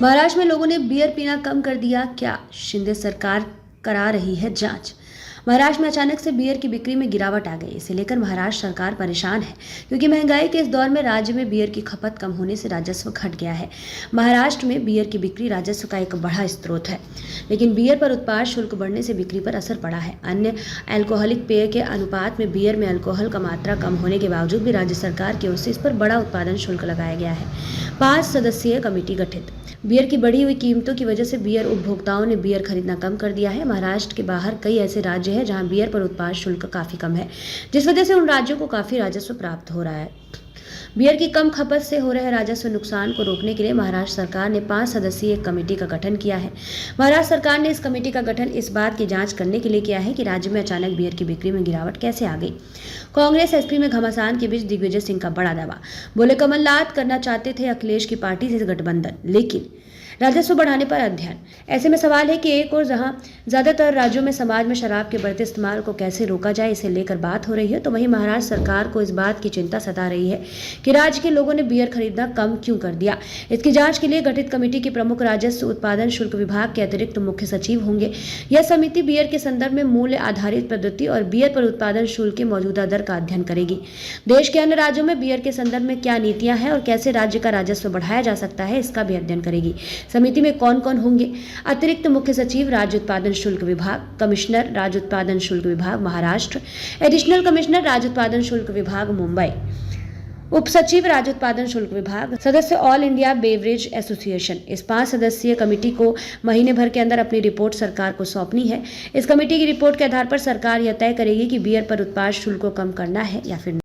महाराष्ट्र में लोगों ने बियर पीना कम कर दिया क्या? शिंदे सरकार करा रही है जांच। महाराष्ट्र में अचानक से बियर की बिक्री में गिरावट आ गई। इसे लेकर महाराष्ट्र सरकार परेशान है क्योंकि महंगाई के इस दौर में राज्य में बियर की खपत कम होने से राजस्व घट गया है। महाराष्ट्र में बियर की बिक्री राजस्व का एक बड़ा स्रोत है, लेकिन बियर पर उत्पाद शुल्क बढ़ने से बिक्री पर असर पड़ा है। अन्य अल्कोहलिक पेय के अनुपात में बियर में अल्कोहल का मात्रा कम होने के बावजूद भी राज्य सरकार की ओर से इस पर बड़ा उत्पादन शुल्क लगाया गया है। 5 सदस्यीय कमेटी गठित। बियर की बढ़ी हुई कीमतों की वजह से बियर उपभोक्ताओं ने बियर खरीदना कम कर दिया है। महाराष्ट्र के बाहर कई ऐसे राज्य हैं जहां बियर पर उत्पाद शुल्क काफी कम है, जिस वजह से उन राज्यों को काफी राजस्व प्राप्त हो रहा है। बियर की कम खपत से हो रहे राजस्व नुकसान को रोकने के लिए महाराष्ट्र सरकार ने 5 सदस्यीय एक कमेटी का गठन किया है। महाराष्ट्र सरकार ने इस कमेटी का गठन इस बात की जांच करने के लिए किया है कि राज्य में अचानक बियर की बिक्री में गिरावट कैसे आ गई। कांग्रेस एसपी में घमासान के बीच दिग्विजय सिंह का बड़ा दावा। बोले, कमलनाथ करना चाहते थे अखिलेश की पार्टी से गठबंधन, लेकिन राजस्व बढ़ाने पर अध्ययन। ऐसे में सवाल है कि एक और जहां ज्यादातर राज्यों में समाज में शराब के बढ़ते इस्तेमाल को कैसे रोका जाए, इसे लेकर बात हो रही है, तो वहीं महाराष्ट्र सरकार को इस बात की चिंता सता रही है कि राज्य के लोगों ने बियर खरीदना कम क्यों कर दिया। इसकी जांच के लिए गठित कमेटी के प्रमुख राजस्व उत्पादन शुल्क विभाग के अतिरिक्त मुख्य सचिव होंगे। यह समिति बियर के संदर्भ में मूल्य आधारित पद्धति और बियर पर उत्पादन शुल्क की मौजूदा दर का अध्ययन करेगी। देश के अन्य राज्यों में बियर के संदर्भ में क्या नीतियां हैं और कैसे राज्य का राजस्व बढ़ाया जा सकता है, इसका भी अध्ययन करेगी। समिति में कौन कौन होंगे? अतिरिक्त मुख्य सचिव राज्य उत्पादन शुल्क विभाग, कमिश्नर राज्य उत्पादन शुल्क विभाग महाराष्ट्र, एडिशनल कमिश्नर राज्य उत्पादन शुल्क विभाग मुंबई, उप सचिव राज्य उत्पादन शुल्क विभाग, सदस्य ऑल इंडिया बेवरेज एसोसिएशन। इस 5 सदस्यीय कमेटी को महीने भर के अंदर अपनी रिपोर्ट सरकार को सौंपनी है। इस कमेटी की रिपोर्ट के आधार पर सरकार यह तय करेगी कि बियर पर उत्पाद शुल्क को कम करना है या फिर